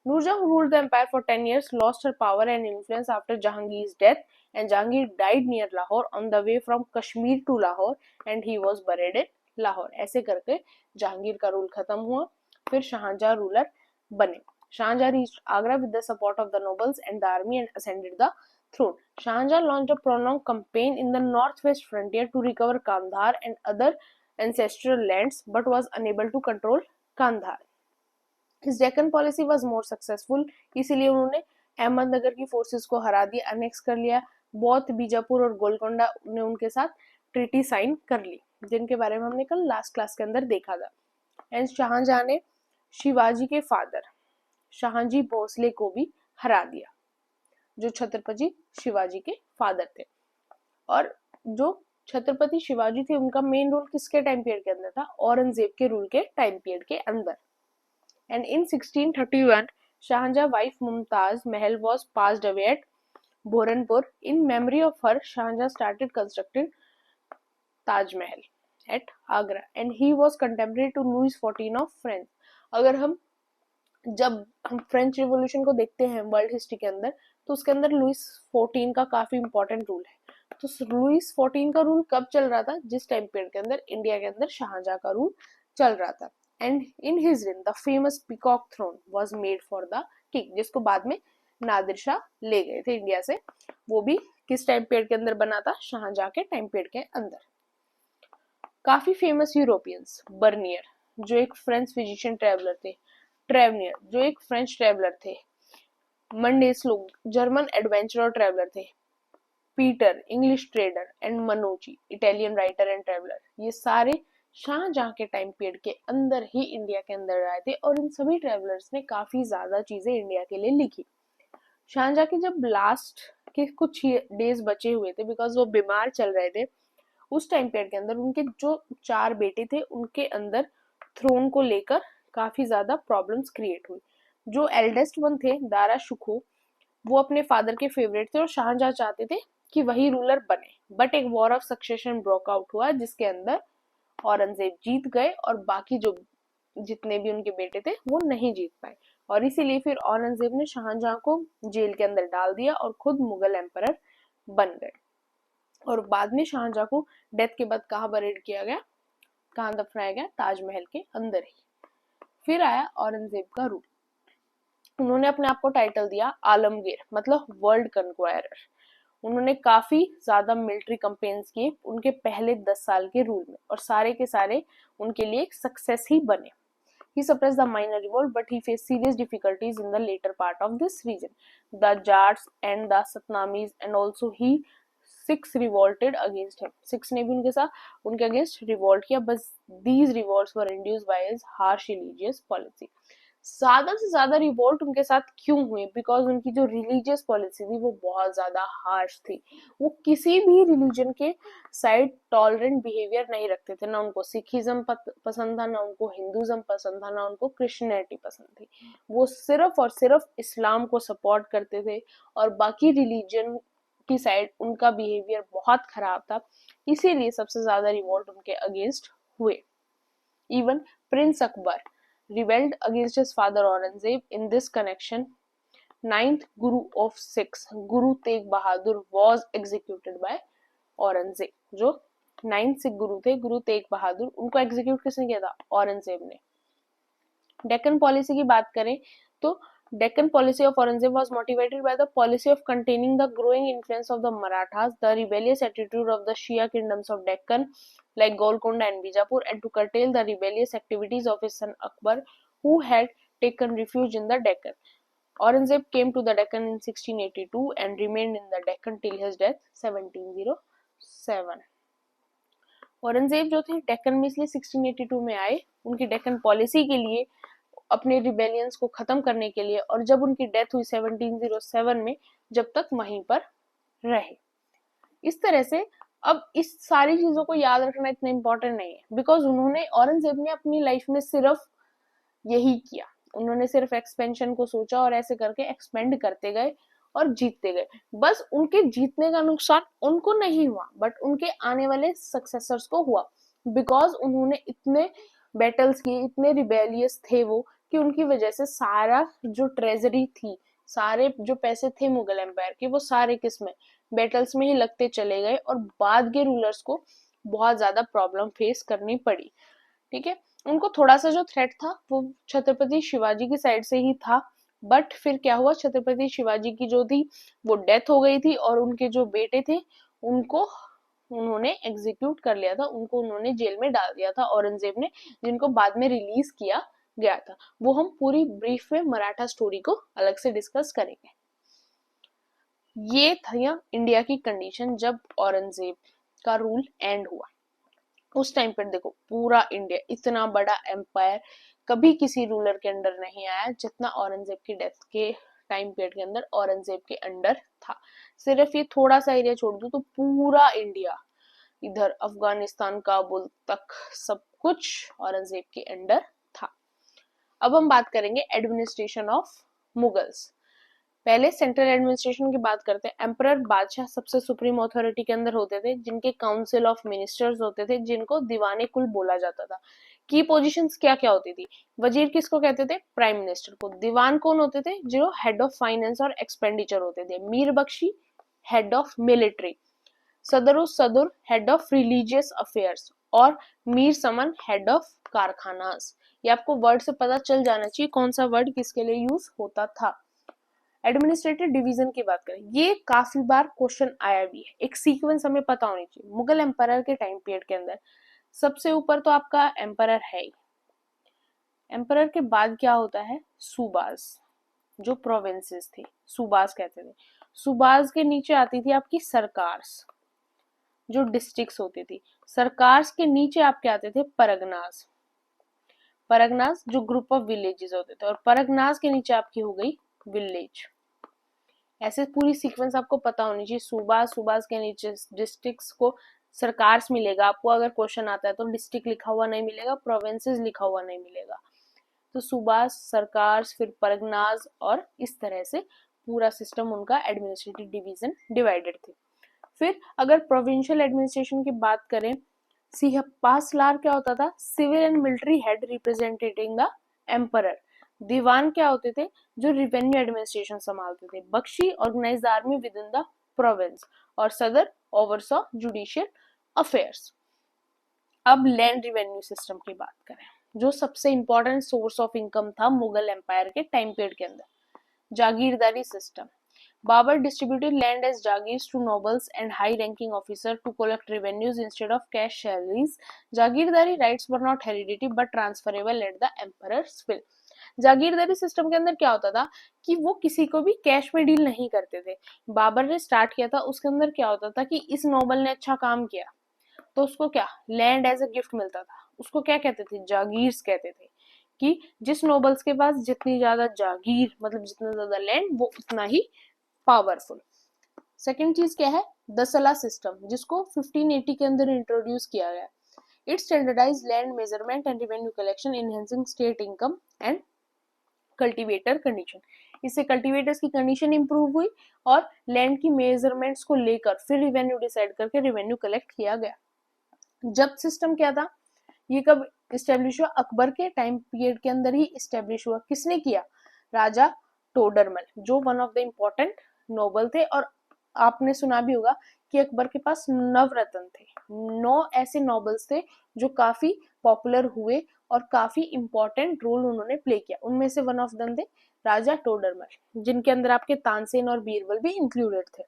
Nurjahn, who ruled the empire for 10 years, lost her power and influence after Jahangir's death, and Jahangir died near Lahore on the way from Kashmir to Lahore, and he was buried in Lahore. ऐसे करके जहांगीर का rule खत्म हुआ, फिर Shahjahan ruler बने। Shahjahan reached Agra with the support of the nobles and the army and ascended the throne. Shahjahan launched a prolonged campaign in the northwest frontier to recover Kandahar and other ancestral lands, but was unable to control Kandahar. His Deccan policy was more successful, इसीलिए उन्होंने अहमदनगर की forces को हरा दिया, annex कर लिया। बौद्ध, बीजापुर और गोलकोंडा ने उनके साथ ट्रीटी साइन कर ली, जिनके बारे में हमने कल लास्ट क्लास के अंदर देखा था। एंड शाहजहां ने शिवाजी के फादर शाहजी भोसले को भी हरा दिया, जो छत्रपति शिवाजी के फादर थे। और जो छत्रपति शिवाजी थे, उनका मेन रोल किसके टाइम पीरियड के अंदर था? औरंगजेब के रूल के टाइम पीरियड के अंदर। And in 1631, Shahjahan's wife Mumtaz Mahal was passed away at Burhanpur. In memory of her, Shahjahan started constructing Taj Mahal at Agra, and he was contemporary to Louis XIV of France. अगर जब हम French revolution को देखते हैं world history के अंदर, तो उसके अंदर लुइस 14 का काफी इंपॉर्टेंट रूल है। तो लुइस 14 का रूल कब चल रहा था? जिस टाइम पीरियड के अंदर इंडिया के अंदर शाहजहां का रूल चल रहा था। And in his reign, the famous peacock throne was made for the king, जिसको बाद में नादिर शाह ले गए थे इंडिया से। वो भी किस टाइम पीरियड के अंदर बना था? शाहजहां के टाइम पीरियड के अंदर। काफी फेमस यूरोपियंस, बर्नियर जो एक फ्रेंच फिजिशियन ट्रेवलर थे, ट्रेवनियर जो एक फ्रेंच ट्रेवलर थे, मंडेस्लो जर्मन एडवेंचरर और ट्रेवलर थे, Peter English trader, and Manucci Italian writer and traveller, ये सारे शाहजहां के टाइम पीरियड के अंदर ही इंडिया के अंदर आए थे, और इन सभी ट्रेवलर्स ने काफी ज्यादा चीजें इंडिया के लिए लिखी। शाहजहां के जब लास्ट के कुछ डेज बचे हुए थे, बिकॉज वो बीमार चल रहे थे, उस टाइम पीरियड के अंदर उनके जो 4 बेटे थे, उनके अंदर थ्रोन को लेकर काफी ज्यादा प्रॉब्लम्स क्रिएट हुई। जो एल्डेस्ट वन थे, दारा शुको, वो अपने फादर के फेवरेट थे और शाहजहां चाहते थे कि वही रूलर बने, बट एक war of succession broke out हुआ, जिसके अंदर औरंगजेब जीत गए और बाकी जो जितने भी उनके बेटे थे वो नहीं जीत पाए, और इसीलिए फिर औरंगजेब ने शाहजहां को जेल के अंदर डाल दिया और खुद मुगल एम्परर बन गए। और बाद में शाहजहां को डेथ के बाद कहाँ बरेड किया गया, कहाँ दफनाया गया? ताजमहल के अंदर ही। फिर आया औरंगजेब का रूल। उन्होंने अपने आप को टाइटल दिया आलमगीर, मतलब वर्ल्ड कन्क्वायरर। उन्होंने काफी ज्यादा मिलिट्री कैंपेन्स किए उनके पहले 10 साल के रूल में, और सारे के सारे उनके लिए एक सक्सेस ही बने। He suppressed the minor revolt, but he faced serious difficulties in the later part of this region. The Jats and the Satnamis, and also he 6 revolted against him, 6 ने भी उनके अगेंस्ट रिवोल्ट किया, बस these revolts were induced by his harsh religious policy. ज्यादा से ज्यादा revolt उनके साथ क्यों हुए? बिकॉज उनकी जो रिलीजियस पॉलिसी थी वो बहुत ज्यादा हार्श थी। वो किसी भी रिलीजन के साइड टॉलरेंट बिहेवियर नहीं रखते थे, ना उनको सिखिज्म पसंद था, ना उनको हिंदुज्म पसंद था, ना उनको क्रिश्चियनिटी पसंद थी। वो सिर्फ और सिर्फ इस्लाम को सपोर्ट करते थे और बाकी रिलीजन की साइड उनका बिहेवियर बहुत खराब था। इसीलिए सबसे ज्यादा रिवोल्ट उनके अगेंस्ट हुए। Even Prince Akbar rebelled against his father Aurangzeb. In this connection, ninth Guru of Sikhs, Guru Tegh Bahadur, was executed by Aurangzeb. जो 9th सिख गुरु थे, गुरु तेग बहादुर, उनको एग्जीक्यूट किसने किया था? औरंगजेब ने। डेक्कन पॉलिसी की बात करें तो Deccan policy of Aurangzeb was motivated by the policy of containing the growing influence of the Marathas, the rebellious attitude of the Shia kingdoms of Deccan like Golconda and Bijapur, and to curtail the rebellious activities of his son Akbar, who had taken refuge in the Deccan. Aurangzeb came to the Deccan in 1682 and remained in the Deccan till his death 1707. Aurangzeb जो थे डेक्कन में इसलिए 1682 में आए, उनकी Deccan policy के लिए, अपने रिबेलियंस को खत्म करने के लिए, और जब उनकी डेथ हुई 1707 में, जब तक वहीं पर रहे। इस तरह से अब इस सारी चीजों को याद रखना इतना इम्पोर्टेंट नहीं है, बिकॉज औरंगजेब ने अपनी लाइफ में सिर्फ यही किया। उन्होंने सिर्फ एक्सपेंशन को सोचा और ऐसे करके एक्सपेंड करते गए और जीतते गए। बस उनके जीतने का नुकसान उनको नहीं हुआ, बट उनके आने वाले सक्सेसर्स को हुआ, बिकॉज उन्होंने इतने बैटल्स किए, इतने रिबेलियस थे वो, कि उनकी वजह से सारा जो ट्रेजरी थी, सारे जो पैसे थे मुगल एम्पायर के, वो सारे किसमें? बैटल्स में ही लगते चले गए, और बाद के रूलर्स को बहुत ज्यादा प्रॉब्लम फेस करनी पड़ी। ठीक है, उनको थोड़ा सा जो थ्रेट था वो छत्रपति शिवाजी की साइड से ही था, बट फिर क्या हुआ, छत्रपति शिवाजी की जो थी वो डेथ हो गई थी, और उनके जो बेटे थे उनको उन्होंने एग्जीक्यूट कर लिया था, उनको उन्होंने जेल में डाल दिया था औरंगजेब ने, जिनको बाद में रिलीज किया गया था। वो हम पूरी ब्रीफ में मराठा स्टोरी को अलग से डिस्कस करेंगे। ये था इंडिया की कंडीशन जब औरंगजेब का रूल एंड हुआ। उस टाइम पर देखो, पूरा इंडिया, इतना बड़ा एम्पायर कभी किसी रूलर के अंडर नहीं आया जितना औरंगजेब की डेथ के टाइम पीरियड के अंदर औरंगजेब के अंडर था। सिर्फ ये थोड़ा सा एरिया छोड़ दो तो पूरा इंडिया, इधर अफगानिस्तान, काबुल तक, सब कुछ औरंगजेब के अंडर था। अब हम बात करेंगे एडमिनिस्ट्रेशन ऑफ मुगल्स। पहले सेंट्रल एडमिनिस्ट्रेशन की बात करते हैं। एम्परर बादशाह सबसे सुप्रीम अथॉरिटी के अंदर होते थे, जिनके काउंसिल ऑफ मिनिस्टर्स होते थे, जिनको दीवाने कुल बोला जाता था। की पोजीशंस क्या क्या होती थी? वजीर किसको कहते थे? प्राइम मिनिस्टर को। दीवान कौन होते थे? जो हेड ऑफ फाइनेंस और एक्सपेंडिचर होते थे। Mir Bakhshi head of military, Sadr head of religious affairs, और मीर समन हेड ऑफ कारखानास। ये आपको वर्ड से पता चल जाना चाहिए कौन सा वर्ड किसके लिए यूज होता था। एडमिनिस्ट्रेटिव डिवीजन की बात करें, ये काफी बार क्वेश्चन आया भी है, एक सीक्वेंस हमें पता होनी चाहिए। मुगल एम्पायर के टाइम पीरियड के अंदर सबसे ऊपर तो आपका एम्पायर है ही। एम्पायर के बाद क्या होता है? सूबाज, जो प्रोविंसेस थे, सूबाज कहते थे। सूबाज के नीचे आती थी आपकी सरकार्स, जो डिस्ट्रिक्ट्स होती थी। सरकार्स के नीचे आपके आते थे परगनास, परगनास जो ग्रुप ऑफ विलेजेस होते थे, और परगनास के नीचे आपकी हो गई विलेज। ऐसे पूरी सीक्वेंस आपको पता होनी चाहिए। सूबाज के नीचे डिस्ट्रिक्ट्स को सरकार्स मिलेगा। आपको अगर क्वेश्चन आता है तो डिस्ट्रिक्ट लिखा हुआ नहीं मिलेगा, प्रोविंसेस लिखा हुआ नहीं मिलेगा। तो सूबाज, सरकार्स, फिर परगनास, और इस तरह से पूरा सिस्टम उनका एडमिनिस्ट्रेटिव डिवीजन डिवाइडेड थे। फिर अगर प्रोविंशियल एडमिनिस्ट्रेशन की बात करें, सिहप्पा सलार क्या होता था? Civil and military head representing the emperor. Diwan क्या होते थे? जो रिवेन्यू एडमिनिस्ट्रेशन संभालते थे। Bakhshi organise army within the province, और सदर ओवरसॉ जुडिशियल अफेयर्स। अब लैंड रिवेन्यू सिस्टम की बात करें, जो सबसे इंपॉर्टेंट सोर्स ऑफ इनकम था मुगल एम्पायर के टाइम पीरियड के अंदर, जागीरदारी system. Babur distributed land as jagirs to nobles and high-ranking officers to collect revenues instead of cash salaries. Jagirdari rights were not hereditary but transferable at the emperor's will. Jagirdari system के अंदर क्या होता था कि वो किसी को भी कैश में डील नहीं करते थे। बाबर ने स्टार्ट किया था, उसके अंदर क्या होता था कि इस नोबल ने अच्छा काम किया तो उसको क्या लैंड एज ए गिफ्ट मिलता था, उसको क्या कहते थे, जागीर्स कहते थे, कि जिस नोबल्स के पास जितनी ज्यादा जागीर मतलब जितना ज्यादा लैंड वो उतना ही पावरफुल। सेकेंड चीज क्या है, दसला सिस्टम, जिसको 1580 के अंदर इंट्रोड्यूस किया गया। It standardise land measurement and revenue collection, enhancing state income and cultivator condition. इससे कल्टीवेटर्स की कंडीशन इंप्रूव हुई और लैंड की मेजरमेंट्स को लेकर फिर रेवेन्यू डिसाइड करके रेवेन्यू कलेक्ट किया गया। जब्त सिस्टम क्या था, ये कब इस्टेब्लिश हुआ, अकबर के टाइम पीरियड के अंदर ही इस्टेब्लिश हुआ। किसने किया, राजा टोडरमल, जो one of the important noble थे। और आपने सुना भी होगा कि अकबर के पास नवरत्न थे, 9 ऐसे नोबल्स थे जो काफी पॉपुलर हुए और काफी इंपॉर्टेंट रोल उन्होंने प्ले किया। उनमें से वन ऑफ दम थे राजा टोडरमल, जिनके अंदर आपके तानसेन और बीरबल भी इंक्लूडेड थे,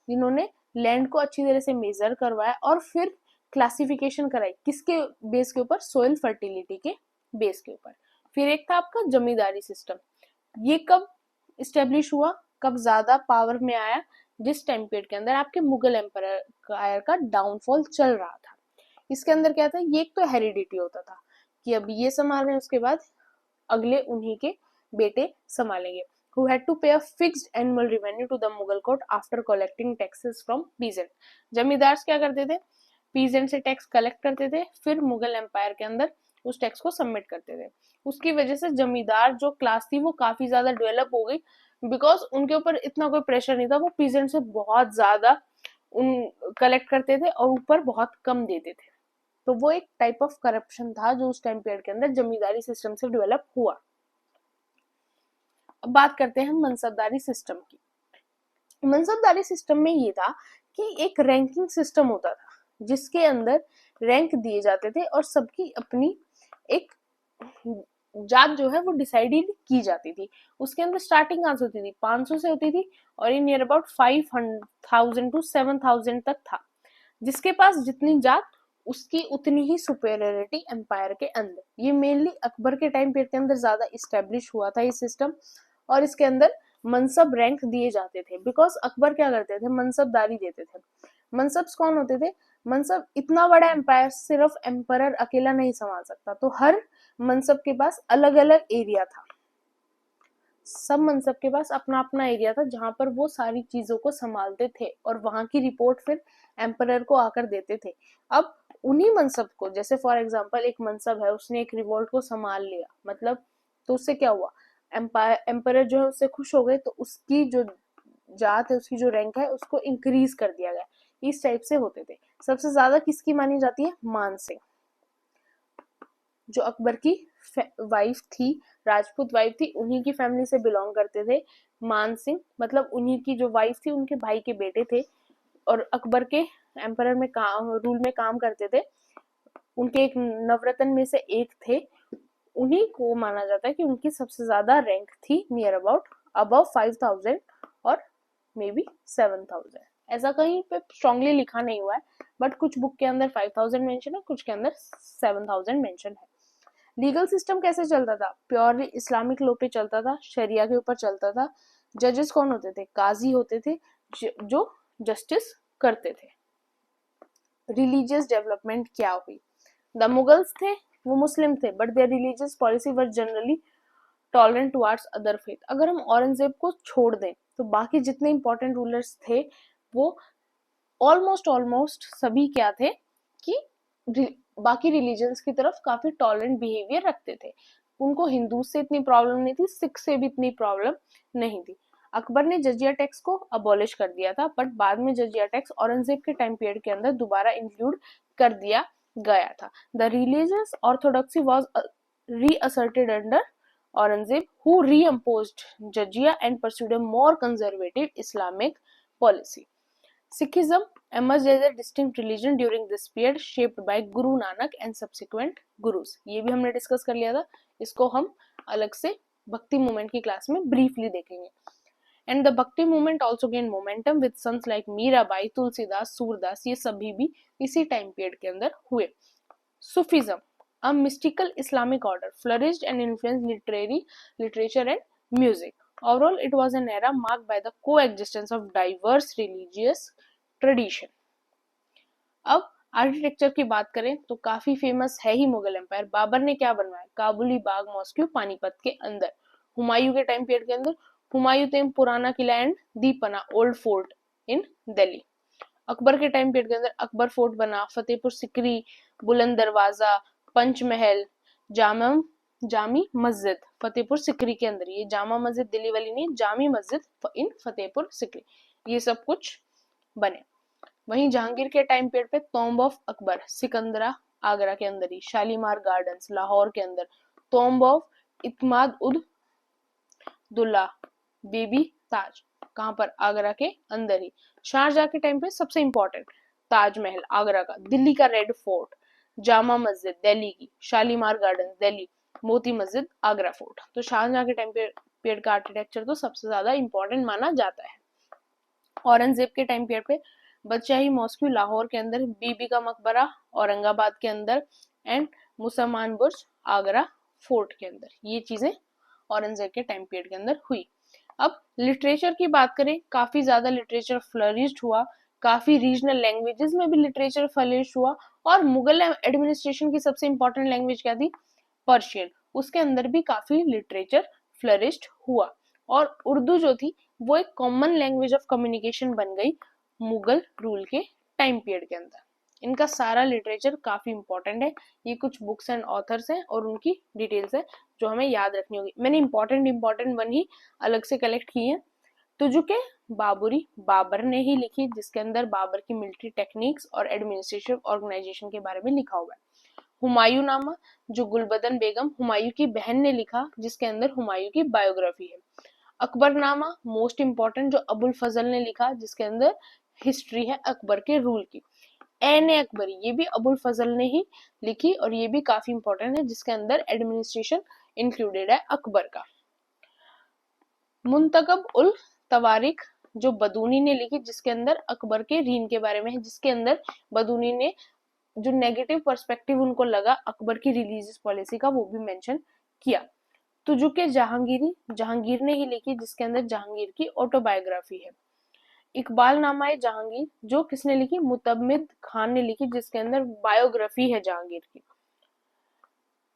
जिन्होंने लैंड को अच्छी तरह से मेजर करवाया और फिर क्लासिफिकेशन कराई, किसके बेस के ऊपर, सोइल फर्टिलिटी के बेस के ऊपर। फिर एक था आपका जमींदारी सिस्टम, ये कब इस्टेब्लिश हुआ, कब ज्यादा पावर में आया, जिस टाइम पीरियड के अंदर आपके मुगल एम्पायर का डाउनफॉल चल रहा था। इसके अंदर क्या था, ये एक तो हेरिडिटी होता था कि अब ये संभाल रहे हैं, उसके बाद अगले उन्हीं के बेटे संभालेंगे। who had to pay a fixed annual revenue to the Mughal court after collecting taxes from peasant। जमींदार क्या करते थे, पीजेंट से टैक्स कलेक्ट करते थे, फिर मुगल एम्पायर के अंदर उस टैक्स को सबमिट करते थे। उसकी वजह से जमींदार जो क्लास थी वो काफी ज्यादा डेवलप हो गई, बिकॉज उनके ऊपर इतना कोई प्रेशर नहीं था, वो पीजेंट से बहुत ज्यादा उन कलेक्ट करते थे और ऊपर बहुत कम देते थे। तो वो एक टाइप ऑफ करप्शन था जो उस टाइम पीरियड के अंदर जमींदारी सिस्टम से डेवलप हुआ। अब बात करते हैं मनसबदारी सिस्टम की। मनसबदारी सिस्टम में ये था कि एक रैंकिंग सिस्टम होता था, जिसके अंदर रैंक दिए जाते थे और सबकी अपनी एक जात जो है वो डिसाइडेड की जाती थी। उसके अंदर स्टार्टिंग कहाँ से होती थी, 500 से होती थी और ये नियर अबाउट 5,000 to 7,000 तक था। जिसके पास जितनी जात उसकी उतनी ही सुपेरियरिटी एम्पायर के अंदर। ये मेनली अकबर के टाइम पीरियड के अंदर ज्यादा इस्टेब्लिश हुआ था ये सिस्टम, और इसके अंदर मनसब रैंक दिए जाते थे, बिकॉज अकबर क्या करते थे, मनसबदारी देते थे। मनसब्स कौन होते थे, मनसब इतना बड़ा एम्पायर सिर्फ एम्परर अकेला नहीं संभाल सकता, तो हर मनसब के पास अलग अलग एरिया था। सब मनसब के पास अपना अपना एरिया था जहां पर वो सारी चीजों को संभालते थे और वहां की रिपोर्ट फिर एम्परर को आकर देते थे। अब उन्हीं मनसब को, जैसे फॉर एग्जांपल एक मनसब है, उसने एक रिवोल्ट को संभाल लिया, मतलब तो उससे क्या हुआ, एम्परर जो है उससे खुश हो गए, तो उसकी जो जात है, उसकी जो रैंक है, उसको इंक्रीज कर दिया गया। इस टाइप से होते थे। सबसे ज्यादा किसकी मानी जाती है, मान सिंह, जो अकबर की वाइफ थी, राजपूत वाइफ थी, उन्हीं की फैमिली से बिलोंग करते थे मान सिंह, मतलब उन्हीं की जो वाइफ थी उनके भाई के बेटे थे और अकबर के एम्परर में रूल में काम करते थे। उनके एक नवरत्न में से एक थे, उन्हीं को माना जाता है कि उनकी सबसे ज्यादा रैंक थी, नियर अबाउट अबव 5,000 और मे बी 7,000। ऐसा कहीं पे स्ट्रांगली लिखा नहीं हुआ है, बट कुछ बुक के अंदर 5,000 मेंशन है, कुछ के अंदर 7,000 मेंशन है। लीगल सिस्टम कैसे चलता था, प्योरली इस्लामिक लॉ पे चलता था, शरिया के ऊपर चलता था। जजेस कौन होते थे, काजी होते थे, जो जस्टिस करते थे। रिलीजियस डेवलपमेंट क्या हुई, द मुगल्स थे वो मुस्लिम थे, but there religious policy were generally tolerant towards other faith. अगर हम औरंगजेब को छोड़ दें तो बाकी जितने इंपॉर्टेंट रूलर्स थे वो ऑलमोस्ट सभी क्या थे कि बाकी रिलीजन्स की तरफ काफी टॉलरेंट बिहेवियर रखते थे। उनको हिंदू से इतनी प्रॉब्लम नहीं थी, सिख से भी इतनी प्रॉब्लम नहीं थी। अकबर ने जजिया टैक्स को अबॉलिश कर दिया था, बट बाद में जजिया टैक्स औरंगजेब के टाइम पीरियड के अंदर दोबारा इंक्लूड कर दिया गया था। The religious orthodoxy was reasserted under Aurangzeb, who reimposed jizya and pursued a more conservative Islamic policy. Sikhism emerged as a distinct religion during this period, shaped by Guru Nanak and subsequent gurus. ये भी हमने discuss कर लिया था, इसको हम अलग से भक्ति मूवमेंट की क्लास में ब्रीफली देखेंगे। And the Bhakti movement also gained momentum with sons like Mirabai, Tulsidas, Surdas, ये सभी भी इसी टाइम पीरियड के अंदर हुए। Sufism, A mystical Islamic order flourished and influenced literature and music. Overall, it was an era marked by the coexistence of diverse religious tradition. अब architecture की बात करें तो काफी फेमस है ही मुगल एम्पायर। बाबर ने क्या बनवाया? काबुली बाग मॉस्क्यू पानीपत के अंदर। हुमायूं के टाइम पीरियड के अंदर हुमायूं तेम पुराना किला एंड दीपना ओल्ड फोर्ट इन दिल्ली। अकबर के टाइम पीरियड के अंदर अकबर फोर्ट बना, फतेहपुर सिकरी, बुलंद दरवाजा, पंचमहल, जामी मस्जिद फतेहपुर सिकरी के अंदर। ये जामा मस्जिद दिल्ली वाली नहीं, जामी मस्जिद इन फतेहपुर सिकरी, ये सब कुछ बने। वहीं जहांगीर के टाइम पीरियड पे टॉम्ब ऑफ अकबर सिकंदरा आगरा के अंदर ही, शालीमार गार्डन्स लाहौर के अंदर, tomb of इत्माद ud Dulla baby ताज कहां पर? आगरा के अंदर ही। शाहजहां के टाइम पे सबसे इंपॉर्टेंट ताजमहल आगरा का, दिल्ली का रेड फोर्ट, जामा मस्जिद दिल्ली की, शालीमार गार्डन दिल्ली, मोती मस्जिद आगरा फोर्ट। तो शाहजहां के टाइम पीरियड का आर्किटेक्चर तो सबसे ज्यादा इंपॉर्टेंट माना जाता है। औरंगजेब के टाइम पीरियड पे बादशाही मॉस्क्यू लाहौर के अंदर, बीबी का मकबरा औरंगाबाद के अंदर एंड मुसलमान बुर्ज आगरा फोर्ट के अंदर। ये चीजें औरंगजेब के टाइम पीरियड के अंदर हुई। अब लिटरेचर की बात करें, काफी ज्यादा लिटरेचर फ्लरिश्ड हुआ, काफी रीजनल लैंग्वेजेस में भी लिटरेचर फ्लरिश हुआ। और मुगल एडमिनिस्ट्रेशन की सबसे इंपॉर्टेंट लैंग्वेज क्या थी? पर्शियन। उसके अंदर भी काफी लिटरेचर फ्लरिश्ड हुआ। और उर्दू जो थी वो एक कॉमन लैंग्वेज ऑफ कम्युनिकेशन बन गई मुगल रूल के टाइम पीरियड के अंदर। इनका सारा लिटरेचर काफी इंपॉर्टेंट है। ये कुछ बुक्स एंड ऑथर्स हैं और उनकी डिटेल्स है जो हमें याद रखनी होगी। मैंने इंपॉर्टेंट वन ही अलग से कलेक्ट की है। तुजुके बाबुरी बाबर ने ही लिखी, जिसके अंदर बाबर की मिलिट्री टेक्निक्स और एडमिनिस्ट्रेटिव ऑर्गेनाइजेशन के बारे में लिखा हुआ है। हुमायूं नामा जो गुलबदन बेगम हुमायूं की बहन ने लिखा, जिसके अंदर हुमायूं की बायोग्राफी है। अकबरनामा मोस्ट इंपॉर्टेंट जो अबुल फजल ने लिखा, जिसके अंदर हिस्ट्री है अकबर के रूल की। एन अकबरी ये भी अबुल फजल ने ही लिखी और ये भी काफी इंपॉर्टेंट है, जिसके अंदर एडमिनिस्ट्रेशन इंक्लूडेड है अकबर का। मुंतकब उल तवारिक जो बदूनी ने लिखी, जिसके अंदर अकबर के रीन के बारे में है, जिसके अंदर बदूनी ने जो नेगेटिव पर्सपेक्टिव उनको लगा अकबर की रिलीजियस पॉलिसी का वो भी मेंशन किया। तुजुके जहांगीरी जहांगीर ने ही लिखी, जिसके अंदर जहांगीर की ऑटोबायोग्राफी है। इकबाल नामा जहांगीर जो किसने लिखी? मुतम्मिद खान ने लिखी, जिसके अंदर बायोग्राफी है जहांगीर की।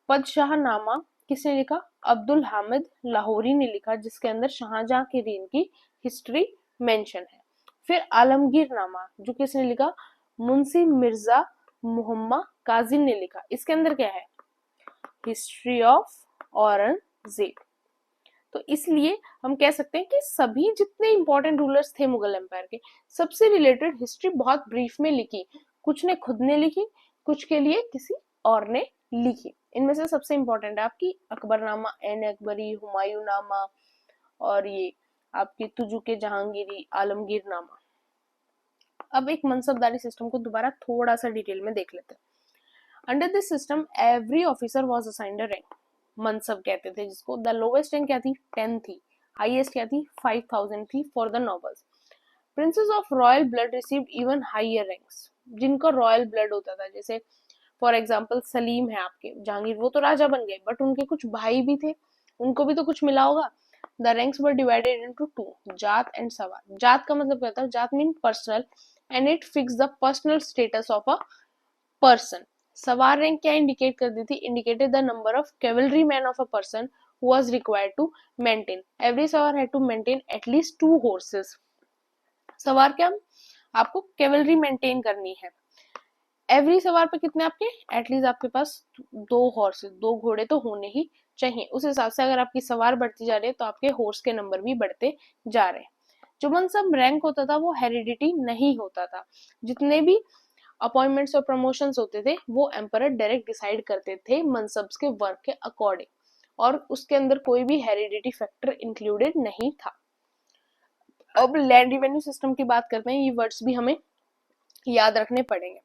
पदशाह नामा किसने लिखा? अब्दुल हामिद लाहौरी ने लिखा, जिसके अंदर शाहजहां के रीन की हिस्ट्री मेंशन है। फिर आलमगीर नामा जो किसने लिखा? मुंशी मिर्जा मोहम्मद काजिम ने लिखा। इसके अंदर क्या है? History of Aurangzeb. तो इसलिए हम कह सकते हैं कि सभी जितने इंपॉर्टेंट रूलर्स थे मुगल एम्पायर के, सबसे रिलेटेड हिस्ट्री बहुत ब्रीफ में लिखी। कुछ ने खुद ने लिखी, कुछ के लिए किसी और ने लिखी। इनमें से सबसे इंपॉर्टेंट है आपकी अकबरनामा, एन अकबरी, हुमायूं नामा और ये आपकी तुजुके जहांगीरी, आलमगीर नामा। अब एक मनसबदारी सिस्टम को दोबारा थोड़ा सा डिटेल में देख लेते हैं। Under this system every officer was assigned a rank, mansab कहते थे जिसको। द लोवेस्ट रैंक क्या थी? 10 थी। हाईएस्ट क्या थी? 5000 थी for the nobles. Princes of royal blood received even higher ranks, जिनको रॉयल ब्लड होता था, जैसे फॉर एग्जांपल सलीम है आपके जहांगीर, वो तो राजा बन गए बट उनके कुछ भाई भी थे, उनको भी तो कुछ मिला होगा। The ranks were divided into two, zat and sawar. Zat का मतलब क्या होता है? Zat mean personal and it fix the personal status of a person. Sawar rank क्या इंडिकेट कर दी थी? Indicated the number of cavalry man of a person who was required to maintain, every sawar had to maintain at least 2 horses. Sawar क्या? आपको cavalry maintain करनी है। Every सवार पे कितने आपके? एटलीस्ट आपके पास 2 हॉर्सेस, 2 घोड़े तो होने ही चाहिए। उस हिसाब से अगर आपकी सवार बढ़ती जा रही है तो आपके हॉर्स के नंबर भी बढ़ते जा रहे हैं। जो मनसब रैंक होता था वो हेरिडिटी नहीं होता था। जितने भी अपॉइंटमेंट्स और प्रमोशंस होते थे वो एम्परर डायरेक्ट डिसाइड करते थे मनसब्स के वर्क के अकॉर्डिंग, और उसके अंदर कोई भी हेरिडिटी फैक्टर इंक्लूडेड नहीं था। अब लैंड रिवेन्यू सिस्टम की बात करते हैं, ये वर्ड्स भी हमें याद रखने पड़ेंगे।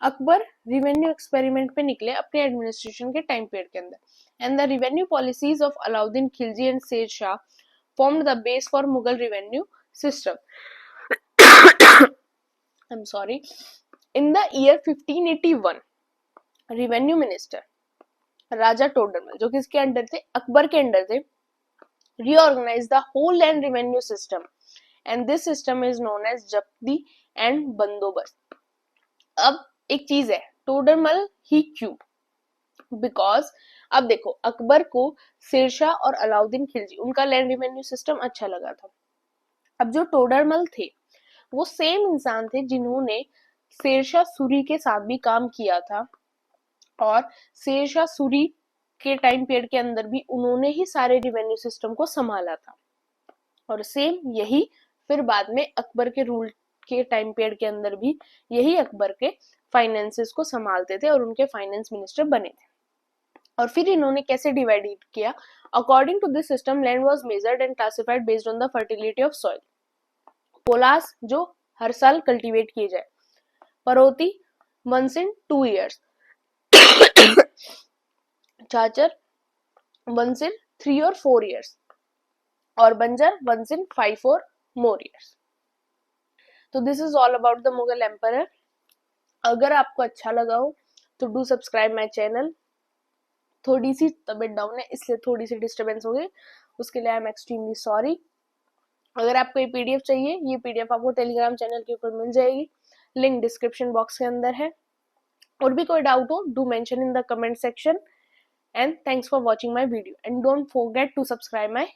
अकबर रिवेन्यू एक्सपेरिमेंट पे निकले अपने एडमिनिस्ट्रेशन के टाइम पीरियड के अंदर, and the revenue policies of Alauddin Khilji and Sher Shah formed the base for Mughal revenue system. I'm sorry. In the year 1581, revenue minister Raja Todarmal, जो किसके अंडर थे, अकबर के अंडर थे, reorganize the whole land revenue system and this system is known as जब्ती and बंदोबस्त। अब एक चीज है, टोडरमल ही क्यों, बिकॉज अब देखो अकबर को शेरशाह और अलाउद्दीन खिलजी उनका लैंड रेवेन्यू सिस्टम अच्छा लगा था। अब जो टोडरमल थे वो सेम इंसान थे जिन्होंने शेरशाह सूरी के साथ भी काम किया था और शेरशाह सूरी के टाइम पीरियड के अंदर भी उन्होंने ही सारे रेवेन्यू सिस्टम को संभाला था। और सेम यही फिर बाद में अकबर के रूल के टाइम पीरियड के अंदर भी यही अकबर के फाइनेंसेस को संभालते थे और उनके फाइनेंस मिनिस्टर बने थे। और फिर इन्होंने कैसे डिवाइड किया, according to this system land was measured and classified based on the fertility of soil. Polaj जो हर साल कल्टीवेट किए जाए, parauti once in 2 years, chachar once in 3 or 4 years और banjar once in 5 or more years। तो this is all about the Mughal empire. अगर आपको अच्छा लगा हो तो डू सब्सक्राइब माय चैनल। थोड़ी सी तबीयत डाउन है इसलिए थोड़ी सी डिस्टर्बेंस हो गई, उसके लिए आई एम एक्सट्रीमली सॉरी। अगर आपको ये पीडीएफ चाहिए, ये पीडीएफ आपको टेलीग्राम चैनल के ऊपर मिल जाएगी, लिंक डिस्क्रिप्शन बॉक्स के अंदर है। और भी कोई डाउट हो do mention in the comment section and thanks for watching my video and don't forget to subscribe my